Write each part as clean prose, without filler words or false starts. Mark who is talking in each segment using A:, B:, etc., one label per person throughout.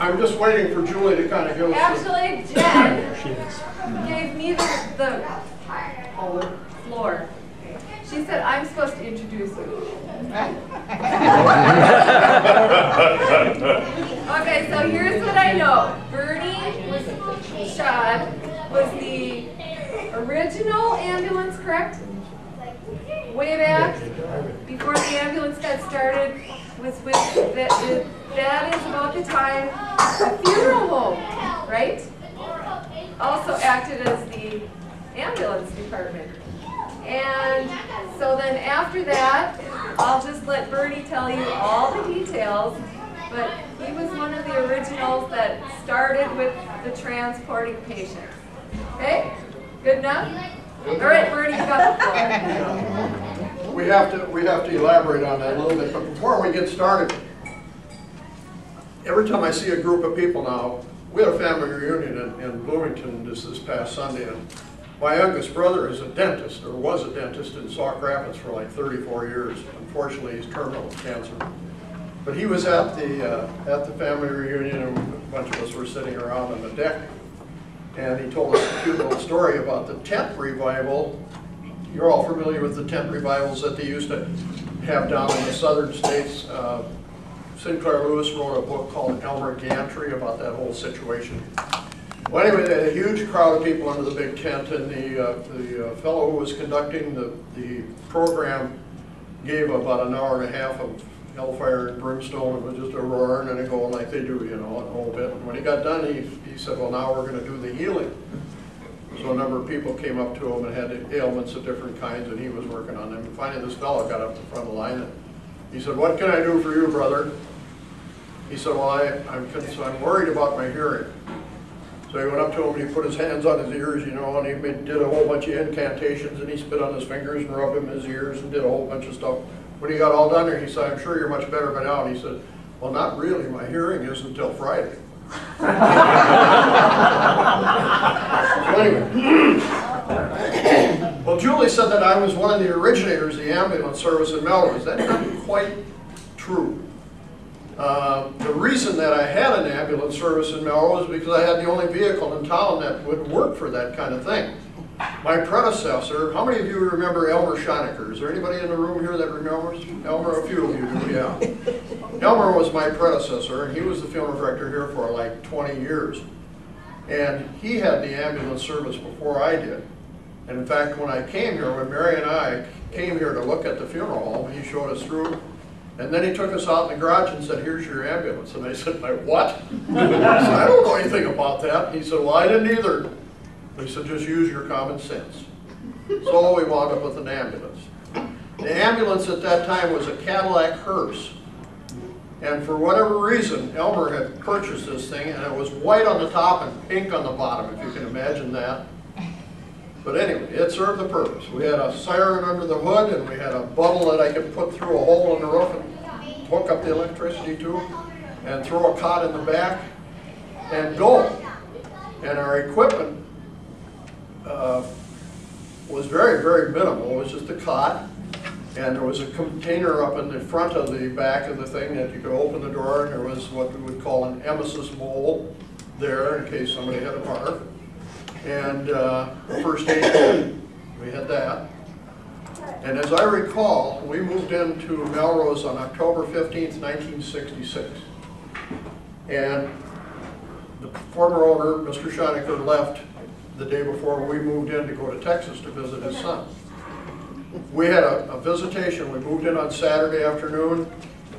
A: I'm just waiting for Julie to kind of give us.
B: Actually, Jen gave me the floor. She said I'm supposed to introduce you. Okay, so here's what I know. Schad was the original ambulance, correct? Way back, before the ambulance got started, that is about the time the funeral home, right? Also acted as the ambulance department. And so then after that, I'll just let Bernie tell you all the details, but he was one of the originals that started with the transporting patients. Okay? Good enough? All right, Bernie, you got the floor.
A: We have to elaborate on that a little bit, but before we get started, every time I see a group of people now, we had a family reunion in Bloomington this past Sunday, and my youngest brother is a dentist, or was a dentist in Sauk Rapids for like 34 years. Unfortunately, he's terminal with cancer. But he was at the family reunion, and a bunch of us were sitting around on the deck, and he told us a cute little story about the tent revival. You're all familiar with the tent revivals that they used to have down in the southern states. Sinclair Lewis wrote a book called Elmer Gantry about that whole situation. Well, anyway, they had a huge crowd of people under the big tent, and the fellow who was conducting the program gave about an hour and a half of hellfire and brimstone. It was just a roaring and a going like they do, you know, a whole bit. And when he got done, he said, well, now we're going to do the healing. So a number of people came up to him and had ailments of different kinds, and he was working on them. And finally, this fellow got up in front of the line, and he said, what can I do for you, brother? He said, well, I'm worried about my hearing. So he went up to him and he put his hands on his ears, you know, and he did a whole bunch of incantations, and he spit on his fingers and rubbed him in his ears and did a whole bunch of stuff. When he got all done there, he said, I'm sure you're much better by now. And he said, well, not really. My hearing isn't until Friday. So anyway. Well, Julie said that I was one of the originators of the ambulance service in Melrose. That's not quite true. The reason that I had an ambulance service in Melrose was because I had the only vehicle in town that would work for that kind of thing. My predecessor, how many of you remember Elmer Schonecker? Is there anybody in the room here that remembers Elmer? A few of you do, yeah. Elmer was my predecessor, and he was the funeral director here for like 20 years. And he had the ambulance service before I did. And in fact, when I came here, when Mary and I came here to look at the funeral home, he showed us through. And then he took us out in the garage and said, here's your ambulance. And I said, like, what? I said, I don't know anything about that. He said, well, I didn't either. He said, just use your common sense. So we wound up with an ambulance. The ambulance at that time was a Cadillac hearse. And for whatever reason, Elmer had purchased this thing, and it was white on the top and pink on the bottom, if you can imagine that. But anyway, it served the purpose. We had a siren under the hood, and we had a bubble that I could put through a hole in the roof and hook up the electricity to, and throw a cot in the back, and go. And our equipment was very, very minimal. It was just a cot, and there was a container up in the front of the back of the thing that you could open the door, and there was what we would call an emesis bowl there in case somebody had a barf. And first aid kit, we had that. And as I recall, we moved into Melrose on October 15th, 1966. And the former owner, Mr. Schonecker, left the day before we moved in to go to Texas to visit his son. We had a visitation. We moved in on Saturday afternoon.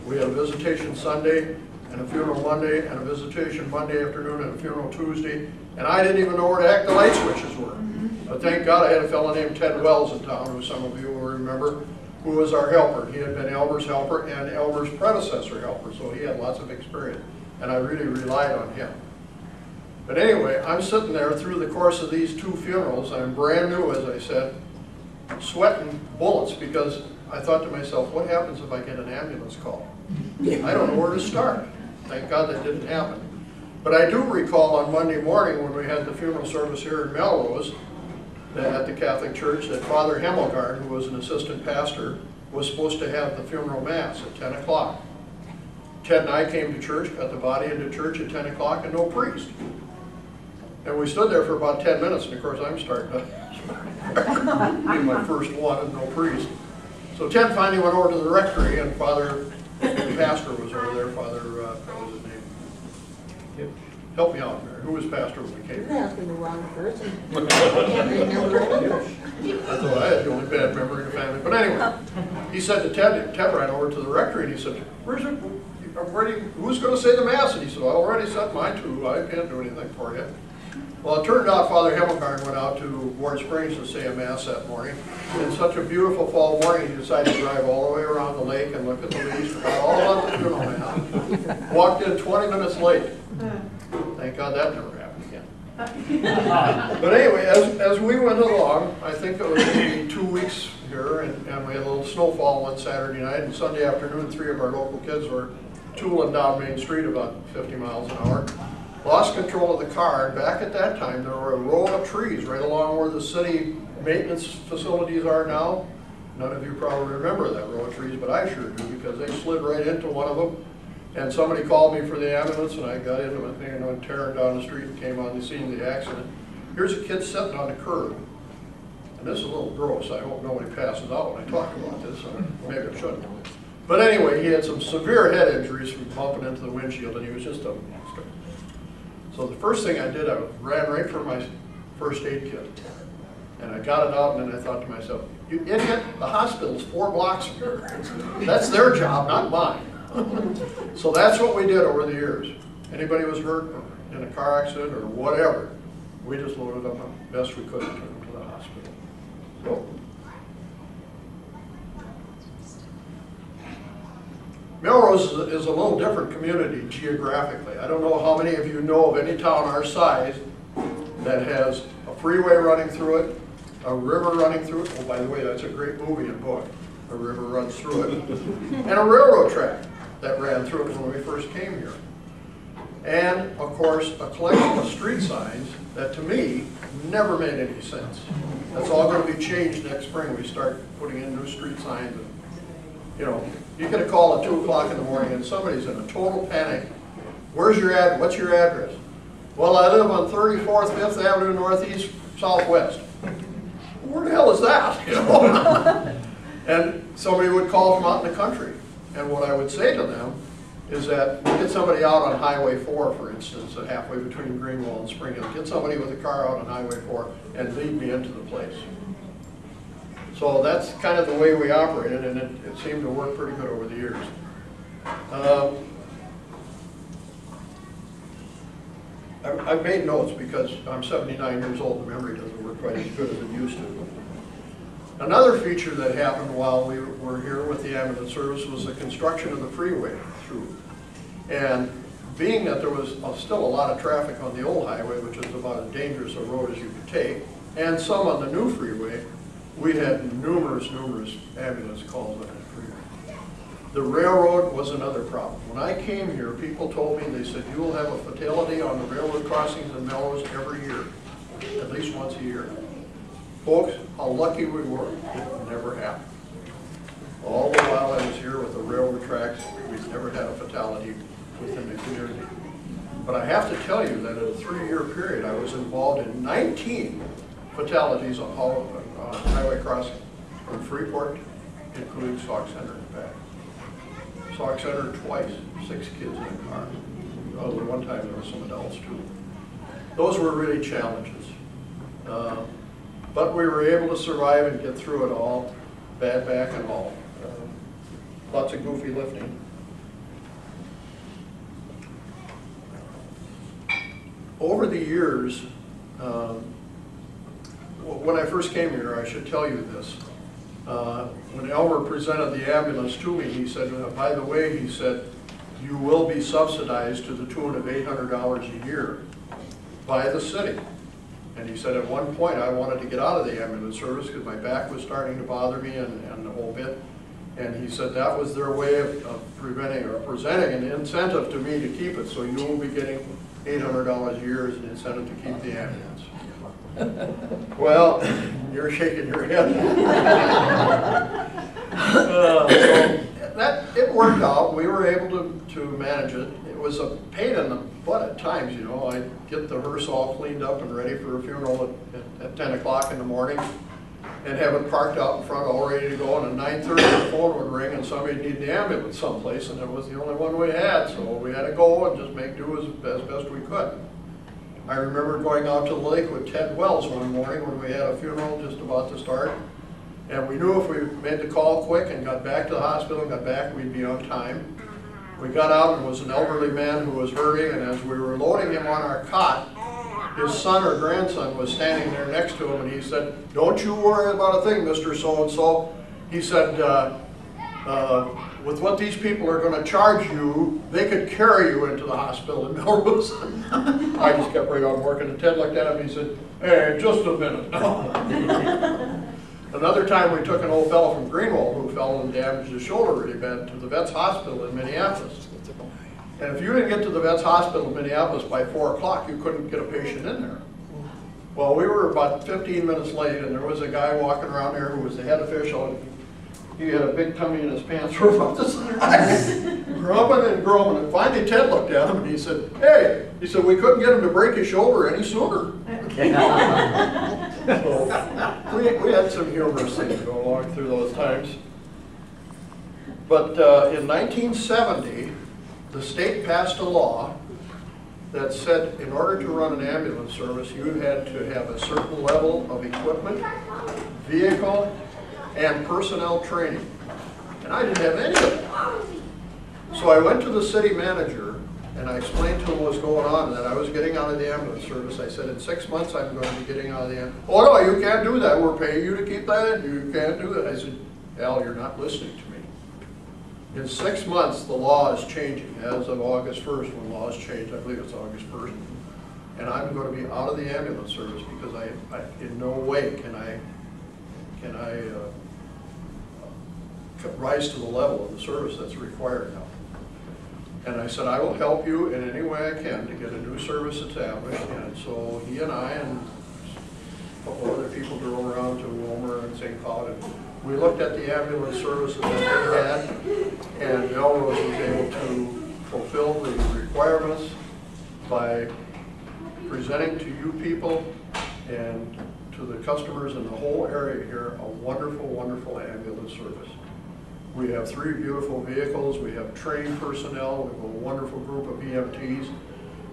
A: We had a visitation Sunday, and a funeral Monday, and a visitation Monday afternoon, and a funeral Tuesday. And I didn't even know where the heck the light switches were. But thank God I had a fellow named Ted Wells in town, who some of you will remember, who was our helper. He had been Elmer's helper and Elmer's predecessor helper, so he had lots of experience. And I really relied on him. But anyway, I'm sitting there through the course of these two funerals. I'm brand new, as I said, sweating bullets, because I thought to myself, what happens if I get an ambulance call? I don't know where to start. Thank God that didn't happen. But I do recall on Monday morning when we had the funeral service here in Melrose at the Catholic Church that Father Hemmelgarn, who was an assistant pastor, was supposed to have the funeral mass at 10 o'clock. Ted and I came to church, got the body into church at 10 o'clock and no priest. And we stood there for about 10 minutes, and of course I'm starting to be my first one and no priest. So Ted finally went over to the rectory, and the pastor was over there, Father, what was his name?
C: Yep.
A: Help me out, Mary. Who was pastor when we came?
D: You're asking the wrong person. I can't remember anything.
A: I thought I had the only bad memory in the family. But anyway, he said to Ted ran over to the rectory, and he said, who's going to say the Mass? And he said, I already said mine too. I can't do anything for you. Well, it turned out Father Hemmelgarn went out to Ward Springs to say a Mass that morning. And such a beautiful fall morning, he decided to drive all the way around the lake and look at the leaves, forgot all about the funeral Mass. Walked in 20 minutes late. Thank God that never happened again. But anyway, as we went along, I think it was maybe 2 weeks here, and we had a little snowfall one Saturday night, and Sunday afternoon, 3 of our local kids were tooling down Main Street about 50 miles an hour. Lost control of the car, and back at that time there were a row of trees right along where the city maintenance facilities are now. None of you probably remember that row of trees, but I sure do, because they slid right into one of them. And somebody called me for the ambulance, and I got into it, and tearing down the street and came on the scene of the accident. Here's a kid sitting on the curb. And this is a little gross. I hope nobody passes out when I talk about this, or maybe I shouldn't. But anyway, he had some severe head injuries from bumping into the windshield, and he was just a... So the first thing I did, I ran right for my first aid kit. And I got it out, and then I thought to myself, you idiot, the hospital's 4 blocks from here. That's their job, not mine. So that's what we did over the years. Anybody was hurt or in a car accident or whatever, we just loaded them up best we could and took them to the hospital. So, Melrose is a little different community geographically. I don't know how many of you know of any town our size that has a freeway running through it, a river running through it. Oh, by the way, that's a great movie and book. A river runs through it. And a railroad track that ran through it when we first came here. And, of course, a collection of street signs that, to me, never made any sense. That's all going to be changed next spring. We start putting in new street signs. And, you know, you get a call at 2 o'clock in the morning and somebody's in a total panic. Where's your address? What's your address? Well, I live on 34th, 5th Avenue, Northeast, Southwest. Where the hell is that? You know? And somebody would call from out in the country. And what I would say to them is that get somebody out on Highway 4, for instance, at halfway between Greenwell and Spring Hill. Get somebody with a car out on Highway 4 and lead me into the place. So that's kind of the way we operated, and it seemed to work pretty good over the years. I've made notes because I'm 79 years old. The memory doesn't work quite as good as it used to. Another feature that happened while we were here with the ambulance service was the construction of the freeway through. And being that there was still a lot of traffic on the old highway, which was about as dangerous a road as you could take, and some on the new freeway, we had numerous ambulance calls on that freeway. The railroad was another problem. When I came here, people told me, they said, you will have a fatality on the railroad crossings in Melrose every year, at least once a year. Folks, how lucky we were, it never happened. All the while I was here with the railroad tracks, we've never had a fatality within the community. But I have to tell you that in a 3-year period, I was involved in 19 fatalities on highway crossing from Freeport, including Sauk Center and back. Sauk Center twice, 6 kids in a car. Oh, the one time there were some adults too. Those were really challenges. But we were able to survive and get through it all, bad back and all. Lots of goofy lifting. Over the years, when I first came here, I should tell you this. When Elmer presented the ambulance to me, he said, by the way, he said, you will be subsidized to the tune of $800 a year by the city. And he said at one point I wanted to get out of the ambulance service because my back was starting to bother me and the whole bit. And he said that was their way of preventing or presenting an incentive to me to keep it. So you will be getting $800 a year as an incentive to keep the ambulance. Well, you're shaking your head. So it worked out. We were able to manage it. It was a pain in the butt at times, you know. I'd get the hearse all cleaned up and ready for a funeral at 10 o'clock in the morning and have it parked out in front all ready to go, and at 9:30 the phone would ring and somebody needed the ambulance someplace, and it was the only one we had, so we had to go and just make do as best we could. I remember going out to the lake with Ted Wells one morning when we had a funeral just about to start, and we knew if we made the call quick and got back to the hospital and got back, we'd be on time. We got out and it was an elderly man who was hurting, and as we were loading him on our cot, his son or grandson was standing there next to him, and he said, "Don't you worry about a thing, Mr. So-and-so." He said, with what these people are going to charge you, they could carry you into the hospital in Melrose. I just kept right on working, and Ted looked at him and he said, "Hey, just a minute." Another time we took an old fellow from Greenwald who fell and damaged his shoulder really bad to the Vets Hospital in Minneapolis. And if you didn't get to the Vets Hospital in Minneapolis by 4 o'clock, you couldn't get a patient in there. Well, we were about 15 minutes late, and there was a guy walking around there who was the head official, and he had a big tummy and his pants were about this size, grumbling and groaning. And finally Ted looked at him and he said, "Hey," he said, "we couldn't get him to break his shoulder any sooner." So we had some humorous things go along through those times. But in 1970, the state passed a law that said in order to run an ambulance service, you had to have a certain level of equipment, vehicle, and personnel training. And I didn't have any of it. So I went to the city manager and I explained to him what was going on and that I was getting out of the ambulance service. I said, in 6 months I'm going to be getting out of the ambulance. "Oh no, you can't do that. We're paying you to keep that in. You can't do that." I said, "Al, you're not listening to me. In 6 months the law is changing as of August 1st when laws change. I believe it's August 1st. And I'm going to be out of the ambulance service because I in no way can I rise to the level of the service that's required now." And I said, "I will help you in any way I can to get a new service established." And so he and I and a couple other people drove around to Wilmer and St. Cloud, and we looked at the ambulance services that they had, and Melrose was able to fulfill the requirements by presenting to you people and to the customers in the whole area here a wonderful, wonderful ambulance service. We have 3 beautiful vehicles, we have trained personnel, we have a wonderful group of EMTs,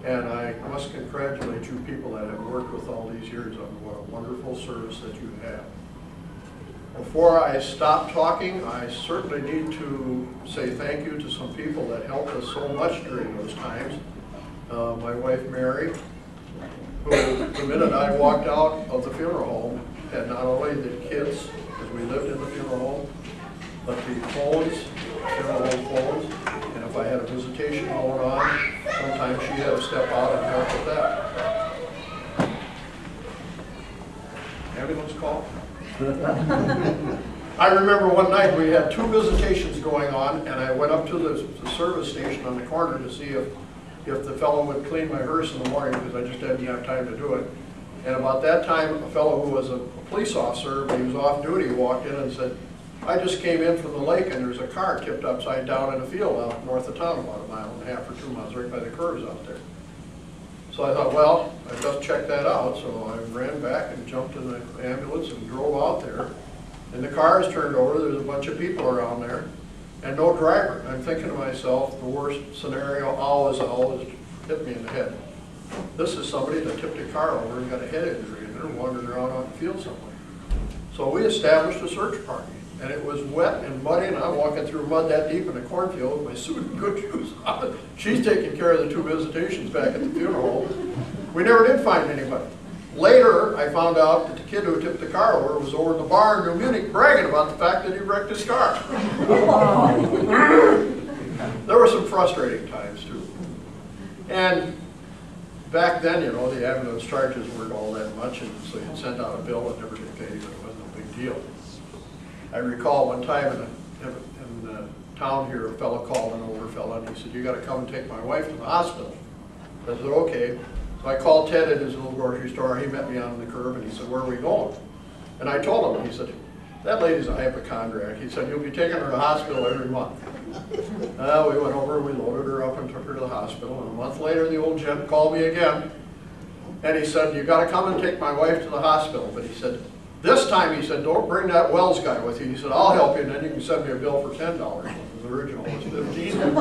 A: and I must congratulate you people that have worked with all these years on what a wonderful service that you have. Before I stop talking, I certainly need to say thank you to some people that helped us so much during those times. My wife Mary, who the minute I walked out of the funeral home had not only the kids, because we lived in the funeral home, but the phones, funeral home phones, and if I had a visitation going on, sometimes she had to step out and help with that. Ambulance call? I remember one night we had 2 visitations going on, and I went up to the service station on the corner to see if the fellow would clean my hearse in the morning, because I just didn't have time to do it. And about that time, a fellow who was a police officer, but he was off duty, walked in and said, "I just came in from the lake and there's a car tipped upside down in a field out north of town, about 1.5 miles or 2 miles, right by the curves out there." So I thought, well, I just checked that out. So I ran back and jumped in the ambulance and drove out there. And the car is turned over, there's a bunch of people around there, and no driver. And I'm thinking to myself, the worst scenario always hit me in the head. This is somebody that tipped a car over and got a head injury, and they're wandering around out in the field somewhere. So we established a search party, and it was wet and muddy, and I'm walking through mud that deep in a cornfield with my suit and good shoes on. She's taking care of the 2 visitations back at the funeral. We never did find anybody. Later, I found out that the kid who tipped the car over was over in the bar in New Munich bragging about the fact that he wrecked his car. There were some frustrating times too. And back then, you know, the ambulance charges weren't all that much, and so you'd send out a bill and never get paid, but it wasn't a big deal. I recall one time in town here, a fellow called, an older fellow, and he said, "You got to come and take my wife to the hospital." I said, "Okay." So I called Ted at his little grocery store. He met me on the curb, and he said, "Where are we going?" And I told him, he said, "That lady's a hypochondriac." He said, "You'll be taking her to the hospital every month." We went over, we loaded her up and took her to the hospital, and a month later the old gent called me again, and he said, you gotta come and take my wife to the hospital. But he said, this time, he said, don't bring that Wells guy with you. He said, I'll help you, and then you can send me a bill for $10. The original was $15.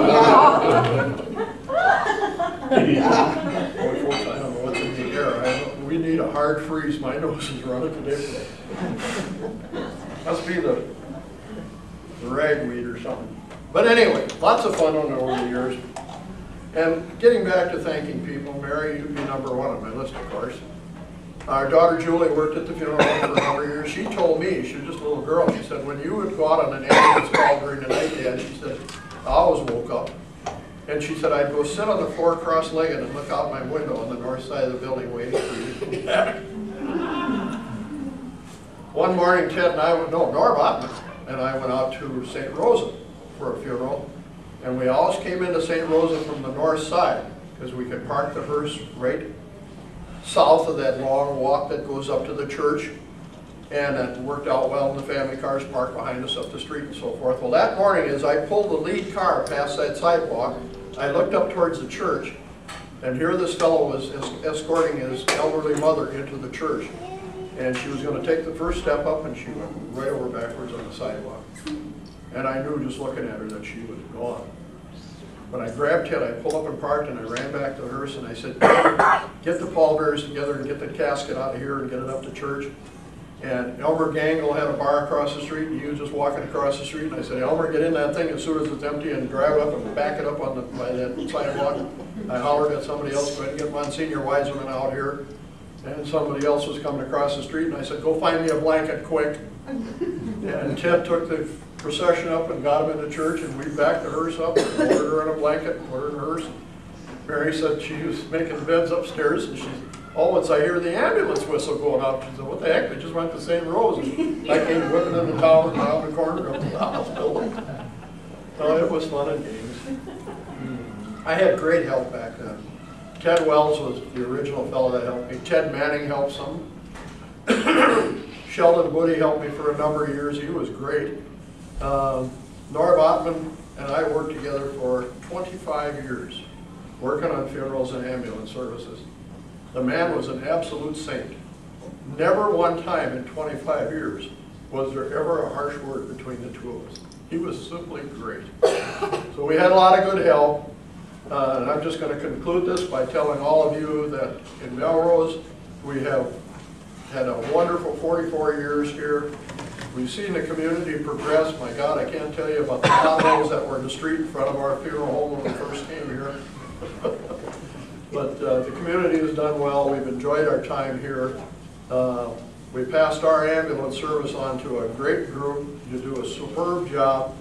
A: Boy, folks, I don't know what's in the air. We need a hard freeze. My nose is running today. Must be the ragweed or something. But anyway, lots of fun over the years. And getting back to thanking people, Mary, you'd be number one on my list, of course. Our daughter Julie worked at the funeral home for a number of years. She told me, she was just a little girl, she said, when you would go out on an ambulance call during the night, Dad, she said, I always woke up. And she said, I'd go sit on the floor cross-legged and look out my window on the north side of the building waiting for you to come back. One morning, Ted and I went, no, Norm Ottman and I went out to St. Rosa for a funeral. And we always came into St. Rosa from the north side because we could park the hearse right south of that long walk that goes up to the church, and that worked out well, and the family cars parked behind us up the street and so forth. Well, that morning, as I pulled the lead car past that sidewalk, I looked up towards the church, and here this fellow was escorting his elderly mother into the church, and she was going to take the first step up, and she went right over backwards on the sidewalk. And I knew just looking at her that she was gone. But I grabbed Ted, I pulled up and parked, and I ran back to the hearse, and I said, get the pallbearers together and get the casket out of here and get it up to church. And Elmer Gangle had a bar across the street, and he was just walking across the street, and I said, Elmer, get in that thing as soon as it's empty and drive it up and back it up on by that sidewalk. I hollered at somebody else, go ahead and get Monsignor Wiseman out here. And somebody else was coming across the street, and I said, go find me a blanket quick. And Ted took the procession up and got him into church, and we backed the hearse up and put her in a blanket and put her in the hearse. Mary said she was making beds upstairs, and she said, oh, once I hear the ambulance whistle going out, she said, what the heck, they just went to St. Rose. And I came whipping in the tower and around the corner of the house building. So it was fun and games. I had great help back then. Ted Wells was the original fellow that helped me. Ted Manning helped some. Sheldon Woody helped me for a number of years. He was great. Norm Ottman and I worked together for 25 years, working on funerals and ambulance services. The man was an absolute saint. Never one time in 25 years was there ever a harsh word between the two of us. He was simply great. So we had a lot of good help. And I'm just going to conclude this by telling all of you that in Melrose, we have had a wonderful 44 years here. We've seen the community progress. My God, I can't tell you about the potholes that were in the street in front of our funeral home when we first came here. But the community has done well. We've enjoyed our time here. We passed our ambulance service on to a great group. You do a superb job,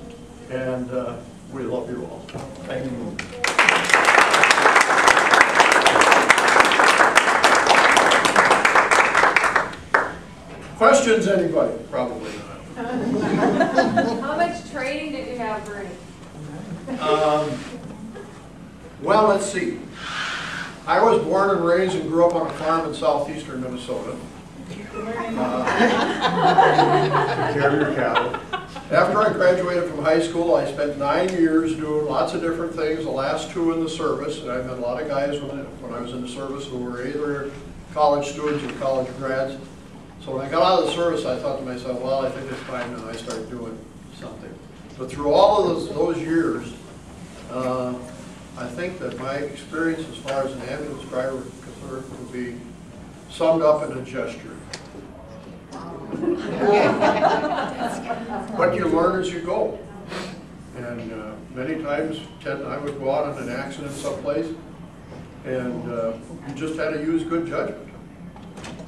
A: and we love you all. Thank you. Questions, anybody? Probably not.
B: How much training did you have, Bernie?
A: Well, let's see. I was born and raised and grew up on a farm in southeastern Minnesota. Carrier cattle. After I graduated from high school, I spent 9 years doing lots of different things, the last 2 in the service. And I met a lot of guys when I was in the service who were either college students or college grads. So when I got out of the service, I thought to myself, well, I think it's time now I start doing something. But through all of those years, I think that my experience as far as an ambulance driver is concerned would be summed up in a gesture. What you learn as you go. And many times, Ted and I would go out in an accident someplace, and you just had to use good judgment.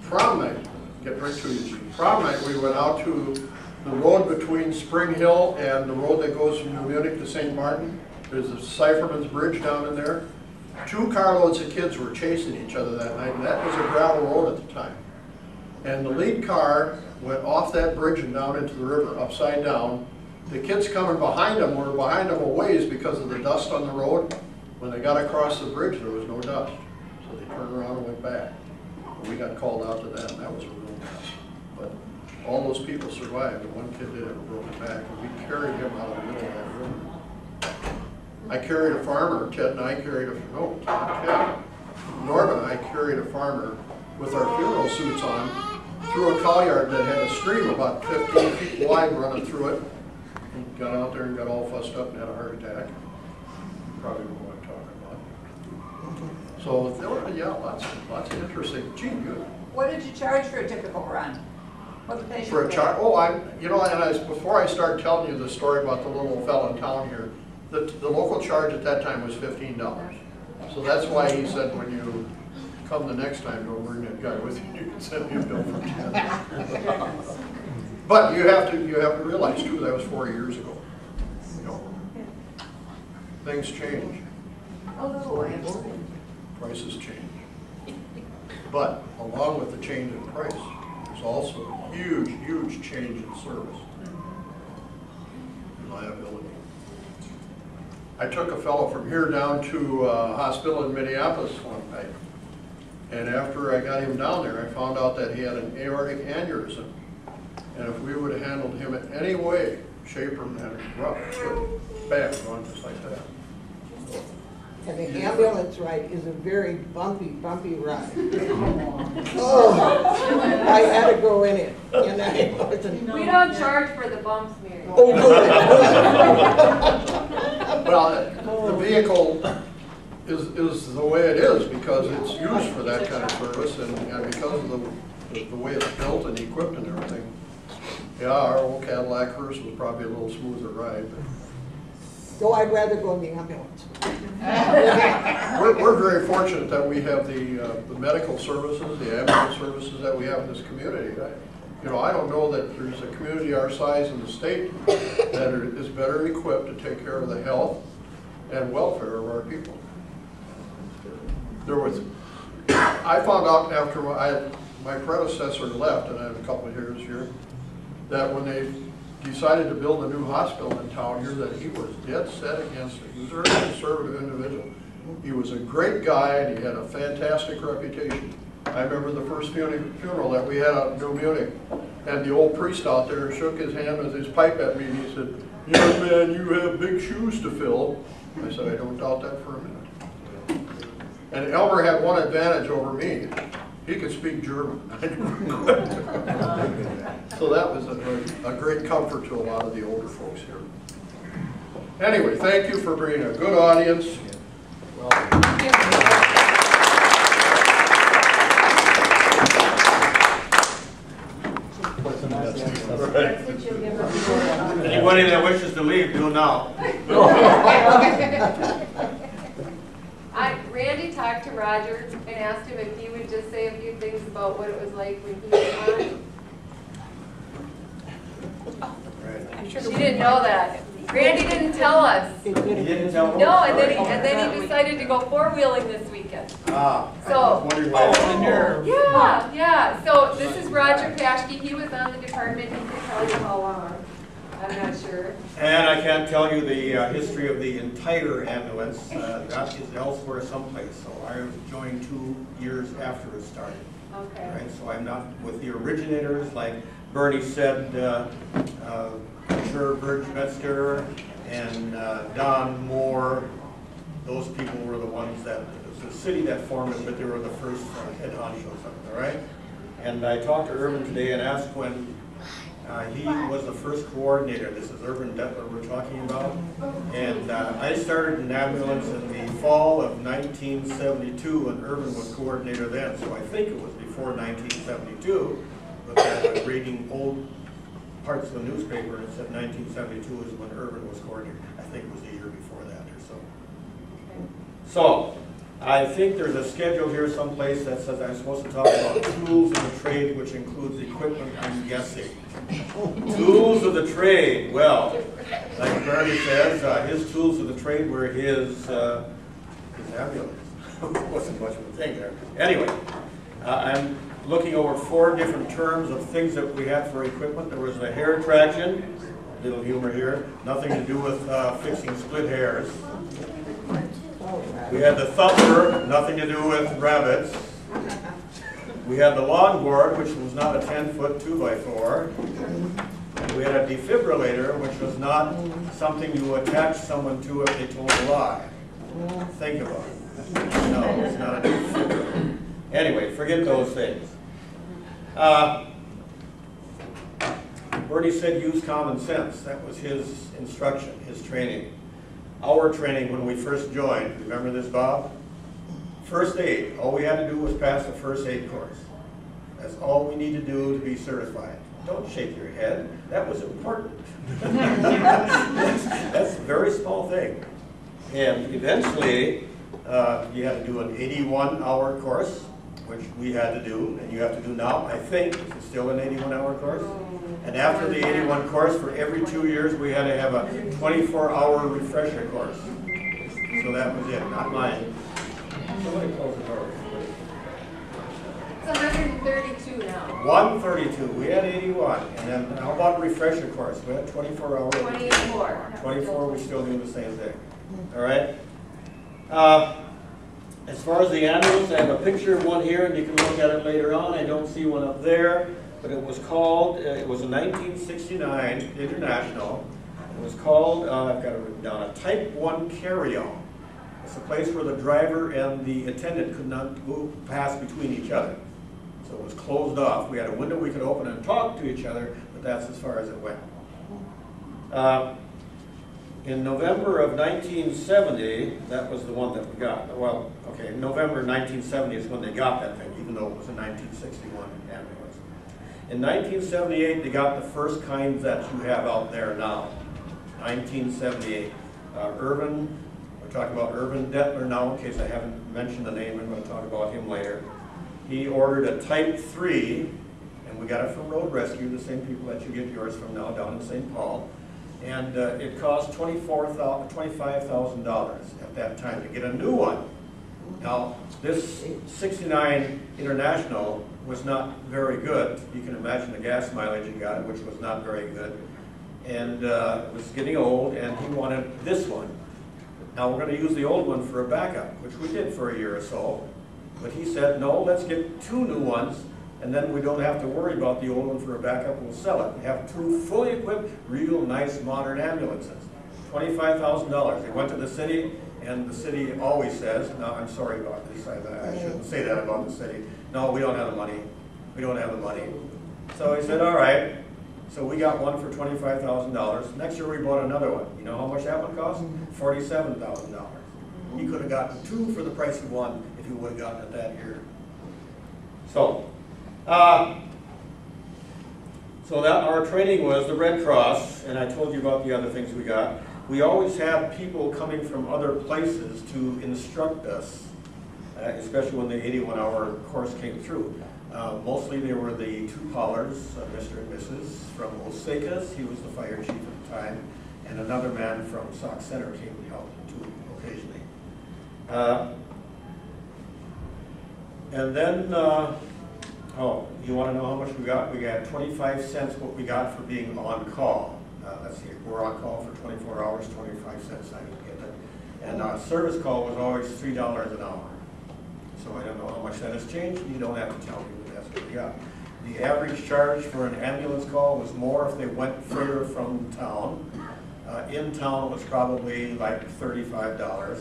A: Prom night. Get right to you. Prom night, we went out to the road between Spring Hill and the road that goes from New Munich to St. Martin. There's a Cypherman's Bridge down in there. 2 carloads of kids were chasing each other that night, and that was a gravel road at the time. And the lead car went off that bridge and down into the river, upside down. The kids coming behind them were behind them a ways because of the dust on the road. When they got across the bridge, there was no dust. So they turned around and went back. And we got called out to that, and that was a real mess. But all those people survived, and one kid did have a broken back, and we carried him out of the middle of that river. I carried a farmer, Ted and I carried a, no, not Ted. Norman and I carried a farmer with our funeral suits on through a cow yard that had a stream about 15 feet wide running through it. And got out there and got all fussed up and had a heart attack. Probably know what I'm talking about. So there were, yeah, lots of interesting. Gee, good.
D: What did you charge for a typical run? What the patient
A: For a
D: paid?
A: charge, you know, and before I start telling you the story about the little fellow in town here, the local charge at that time was $15. So that's why he said when you come the next time, don't bring that guy with you. You can send me a bill for $10. But you have to realize too that was 4 years ago. You know, things change, prices change. But along with the change in price, there's also a huge, huge change in service, reliability. I took a fellow from here down to a hospital in Minneapolis one night. And after I got him down there, I found out that he had an aortic aneurysm. And if we would have handled him in any way, shape, or manner, rough, bam, gone just like that.
C: And the ambulance ride is a very bumpy ride. Oh, I had to go in it, and I wasn't.
B: We don't charge for the bumps, Mary.
C: Oh, good.
A: Well, the vehicle is the way it is because it's used for that kind of service, and because of the way it's built and equipped and everything. Yeah, our old Cadillac hearse was probably a little smoother ride.
C: So I'd rather go in the ambulance.
A: We're very fortunate that we have the medical services, the ambulance services that we have in this community. I don't know that there's a community our size in the state that is better equipped to take care of the health and welfare of our people. I found out after my predecessor left, and I had a couple of years here, that when they decided to build a new hospital in town here, that he was dead set against it. He was a very conservative individual. He was a great guy, and he had a fantastic reputation. I remember the first funeral that we had out in New Munich, and the old priest out there shook his hand with his pipe at me, and he said, "Young man, you have big shoes to fill." I said, "I don't doubt that for a minute." And Elmer had one advantage over me. He could speak German. So that was a great comfort to a lot of the older folks here. Anyway, thank you for being a good audience. Well,
E: Anybody that wishes to leave, do now.
B: Randy talked to Roger and asked him if he would just say a few things about what it was like when he was on. She didn't know that. Randy didn't tell us.
E: He didn't tell her?
B: No, and then he decided to go four-wheeling this weekend. So, yeah. So this is Roger Paschke. He was on the department. He can tell you how long. I'm not sure.
E: And I can't tell you the history of the entire ambulance. That is elsewhere someplace. So I joined 2 years after it started.
B: Okay.
E: Right? So I'm not with the originators, like Bernie said, Burge Metzger and Don Moore. Those people were the ones that, it was the city that formed it, but they were the first head honchos of it, all right? And I talked to Irvin today and asked when he was the first coordinator. This is Irvin Detler we're talking about. And I started in ambulance in the fall of 1972, and Irvin was coordinator then. So I think it was before 1972, but I was reading old parts of the newspaper and it said 1972 is when Irvin was coordinator. I think it was a year before that or so. So I think there's a schedule here someplace that says I'm supposed to talk about tools of the trade, which includes equipment, I'm guessing. Tools of the trade. Well, like Bernie says, his tools of the trade were his ambulance. Wasn't much of a thing there. Anyway, I'm looking over 4 different terms of things that we had for equipment. There was the hair traction, little humor here, nothing to do with fixing split hairs. We had the thumper, nothing to do with rabbits. We had the longboard, which was not a 10-foot 2x4. We had a defibrillator, which was not something you attach someone to if they told a lie. Think about it. No, it's not a defibrillator. Anyway, forget those things. Bernie said use common sense. That was his instruction, his training. Our training when we first joined, remember this, Bob? First aid. All we had to do was pass a first aid course. That's all we need to do to be certified. Don't shake your head. That was important. That's a very small thing. And eventually, you had to do an 81-hour course, which we had to do, and you have to do now, I think. It's still an 81-hour course. And after the 81 course, for every 2 years, we had to have a 24-hour refresher course. So that was it, not mine. Somebody close the door.
B: It's 132 now.
E: 132. We had 81. And then how about refresher course? We had 24 hours.
B: 24.
E: 24, we still do the same thing. All right? As far as the ambulance, I have a picture of one here, and you can look at it later on. I don't see one up there. But it was called, it was a 1969 International. It was called, I've got it written down, a Type 1 carry-on. It's a place where the driver and the attendant could not pass between each other. So it was closed off. We had a window we could open and talk to each other, but that's as far as it went. In November of 1970, that was the one that we got. Well, okay, November 1970 is when they got that thing, even though it was a 1961 ambulance. In 1978, they got the first kind that you have out there now. 1978. We're talking about Irvin Detler now, in case I haven't mentioned the name. I'm going to talk about him later. He ordered a Type 3, and we got it from Road Rescue, the same people that you get yours from now down in St. Paul. And it cost $25,000 at that time to get a new one. Now, this 69 International was not very good. You can imagine the gas mileage he got, which was not very good. And it was getting old, and he wanted this one. Now, we're going to use the old one for a backup, which we did for a year or so. But he said, no, let's get 2 new ones, and then we don't have to worry about the old one for a backup. We'll sell it. We have 2 fully equipped, real nice modern ambulances. $25,000. They went to the city, and the city always says, no, I'm sorry about this. I shouldn't say that about the city. No, we don't have the money. We don't have the money. So he said, all right. So we got one for $25,000. Next year we bought another one. You know how much that one cost? $47,000. You could have gotten 2 for the price of 1 if you would have gotten it that year. So, that our training was the Red Cross, and I told you about the other things we got. We always had people coming from other places to instruct us, especially when the 81-hour course came through. Mostly they were the 2 Pollards, Mr. and Mrs. from Osakas, he was the fire chief at the time, and another man from Sauk Center came to help too occasionally. And then, oh, you want to know how much we got? We got 25 cents what we got for being on call. Let's see, we're on call for 24 hours, 25 cents, I didn't get it. And service call was always $3 an hour. So I don't know how much that has changed. You don't have to tell me, but that's what we got. The average charge for an ambulance call was more if they went further from town. In town it was probably like $35.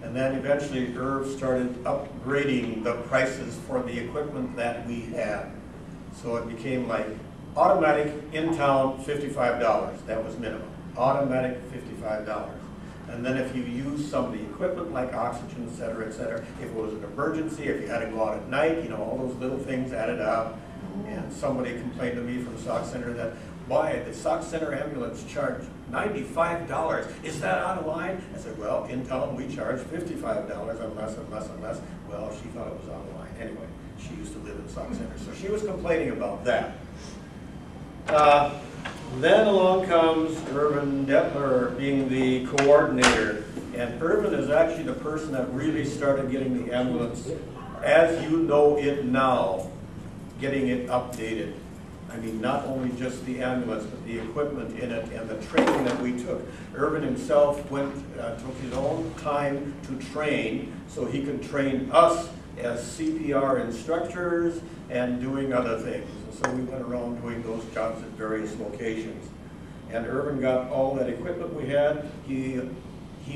E: And then eventually Irv started upgrading the prices for the equipment that we had. So it became like automatic in town, $55. That was minimum. Automatic, $55. And then if you use some of the equipment like oxygen, et cetera, if it was an emergency, if you had to go out at night, you know, all those little things added up. And somebody complained to me from Sauk Center that, why, the Sauk Center ambulance charged $95. Is that out of line? I said, well, in town we charge $55 unless. Well, she thought it was out of line. Anyway, she used to live in Sauk Center, so she was complaining about that. Then along comes Irvin Detler being the coordinator. And Irvin is actually the person that really started getting the ambulance, as you know it now, getting it updated. I mean, not only just the ambulance, but the equipment in it and the training that we took. Irvin himself took his own time to train so he could train us as CPR instructors and doing other things. And so we went around doing those jobs at various locations. and Irvin got all that equipment we had. He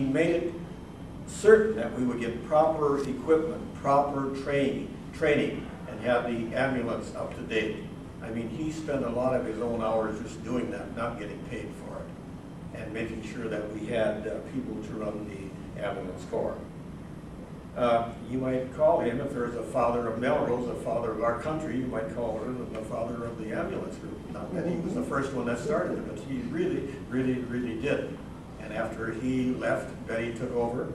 E: made it certain that we would get proper equipment, proper training, and have the ambulance up to date. I mean, he spent a lot of his own hours just doing that, not getting paid for it, and making sure that we had people to run the ambulance corps. You might call him, if there's a father of Melrose, a father of our country, you might call her the father of the ambulance group. Not that he was the first one that started it, but he really did. And after he left, Betty took over.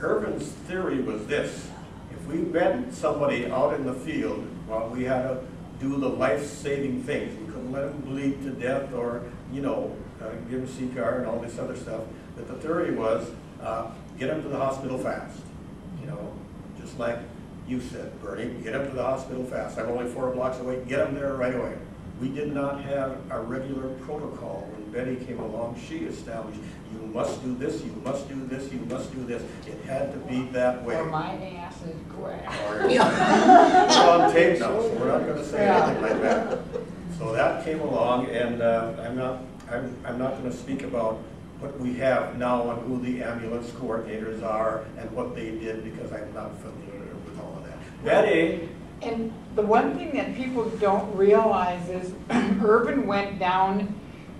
E: Irvin's theory was this: if we met somebody out in the field, well, we had to do the life-saving things. We couldn't let them bleed to death or, you know, give them CPR and all this other stuff. But the theory was, get them to the hospital fast. You know, just like you said, Bernie, get them to the hospital fast. I'm only 4 blocks away, get them there right away. We did not have a regular protocol. When Betty came along, she established, you must do this, you must do this, you must do this. It had to be that way.
D: Or my ass is grass.
E: It's on tape now, so we're not going to say anything like that. So that came along, and I'm not going to speak about what we have now and who the ambulance coordinators are and what they did, because I'm not familiar with all of that. Betty.
D: And the one thing that people don't realize is Irvin went down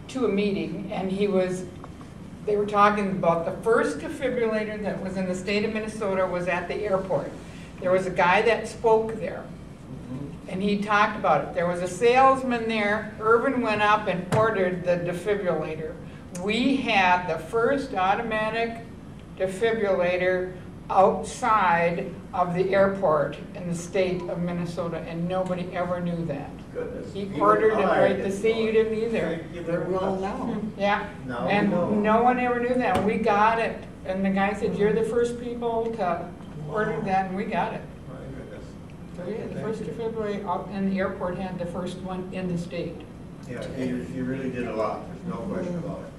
D: to a meeting, and they were talking about the first defibrillator that was in the state of Minnesota was at the airport. There was a guy that spoke there, and he talked about it. There was a salesman there. Irvin went up and ordered the defibrillator. We had the first automatic defibrillator outside of the airport in the state of Minnesota, and nobody ever knew that.
E: Goodness.
D: He ordered it right to see. You didn't either.
E: Thank you very
C: Well,
E: much.
C: now.
D: Yeah,
E: Now
D: and
E: we know.
D: no one ever knew that. We got it, and the guy said, "You're the first people to order that," and we got it.
E: My goodness.
D: So yeah, the
E: Thank
D: first
E: you.
D: defibrillator out in the airport had the first one in the state.
E: Yeah, he really did a lot. There's no question about it.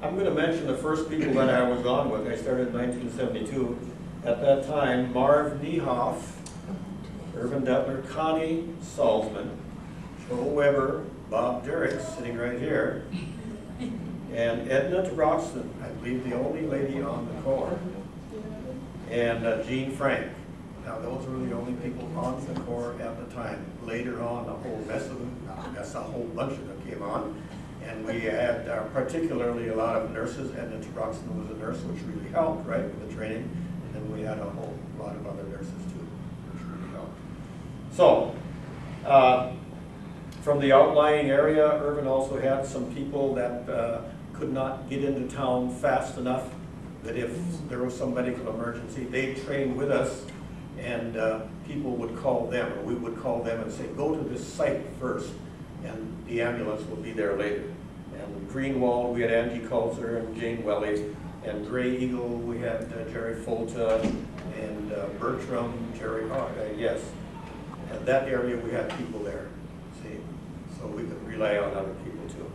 E: I'm going to mention the first people that I was on with. I started in 1972. At that time, Marv Niehoff, Irvin Detler, Connie Salzman, Joe Weber, Bob Derrick, sitting right here, and Edna Broxton, I believe the only lady on the corps, and Jean Frank. Now, those were the only people on the corps at the time. Later on, a whole mess of them, a whole bunch of them came on. And we had particularly a lot of nurses. Edna Broxton was a nurse, which really helped, right, with the training. And then we had a whole lot of other nurses, too, which really helped. So, from the outlying area, Irvin also had some people that could not get into town fast enough, that if there was some medical emergency, they trained with us, and people would call them, or we would call them and say, go to this site first, and the ambulance will be there later. And Greenwald, we had Angie Kulzer and Jane Welly, and Gray Eagle, we had Jerry Folta, and Bertram, Jerry Hogg, yes. And that area, we had people there, see, so we could rely on other people too.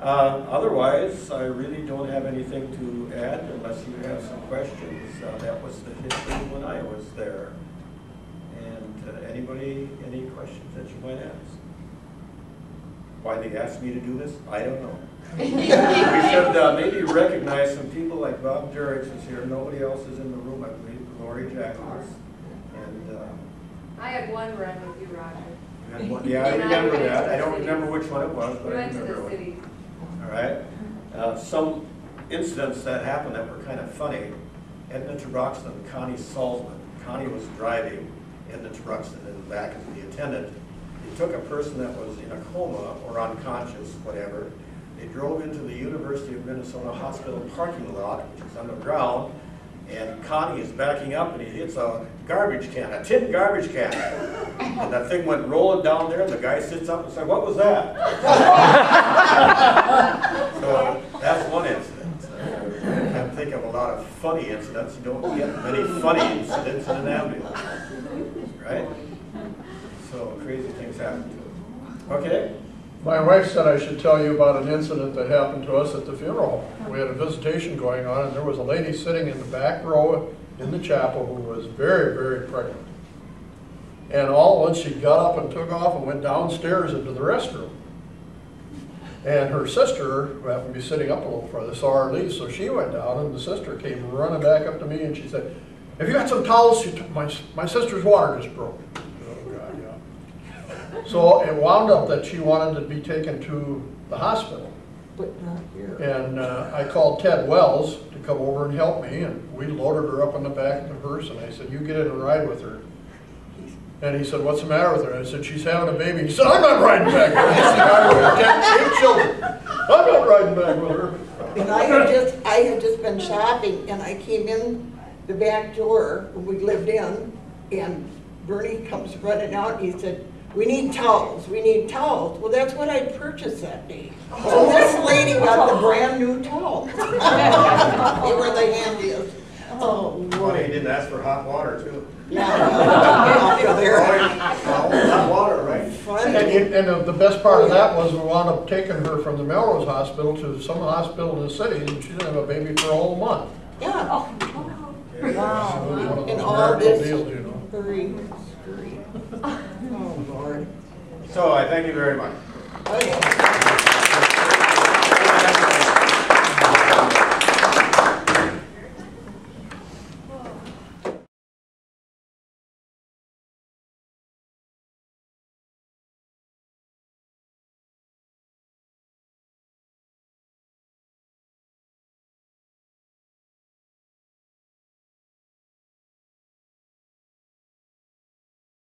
E: Otherwise, I really don't have anything to add unless you have some questions. That was the history when I was there. And anybody, any questions that you might ask? Why they asked me to do this, I don't know. We should maybe recognize some people like Bob Derricks is here. Nobody else is in the room, I believe. Lori Jackals. And
B: I had one run with you, Roger.
E: yeah, I remember that. I don't remember which one it was,
B: We
E: but I
B: went to
E: remember
B: the
E: it.
B: city.
E: All right. Some incidents that happened that were kind of funny. Edna Broxton, Connie Salzman. Connie was driving, Edna Broxton in the back as the attendant. They took a person that was in a coma or unconscious, whatever. They drove into the University of Minnesota Hospital parking lot, which is underground, and Connie is backing up and he hits a garbage can, a tin garbage can. And that thing went rolling down there and the guy sits up and said, "What was that?" So that's one incident. I can think of a lot of funny incidents. You don't get many funny incidents in an ambulance, right? So crazy things happen to them. Okay?
A: My wife said I should tell you about an incident that happened to us at the funeral. We had a visitation going on, and there was a lady sitting in the back row in the chapel who was very, very pregnant. And all at once she got up and took off and went downstairs into the restroom. And her sister happened to be sitting up a little further, saw her leave, so she went down, and the sister came running back up to me, and she said, "Have you got some towels? My sister's water just broke." Oh, God, yeah. So it wound up that she wanted to be taken to the hospital.
C: But not here.
A: And I called Ted Wells to come over and help me, and we loaded her up in the back of the hearse, and I said, "You get in and ride with her." And he said, "What's the matter with her?" And I said, "She's having a baby." He said, "I'm not riding back with her." He said, "I have 8 children. I'm not riding back with her."
C: And I had just been shopping, and I came in the back door we lived in, and Bernie comes running out, and he said, "We need towels, we need towels." Well, that's what I purchased that day. So this lady got the brand new towels. They were the handiest. Oh,
E: Well,
C: Lord.
E: he didn't ask for hot water too.
C: Yeah, out there.
E: Hot water, right?
C: Funny.
A: And the best part of that was we wound up taking her from the Melrose Hospital to some hospital in the city, and she didn't have a baby for a whole month.
C: Yeah.
A: So it was one of
C: And
A: those
C: all
A: miracle
C: this
A: deals, you know.
C: hurry. Oh, Lord.
E: So I thank you very much.
C: Okay.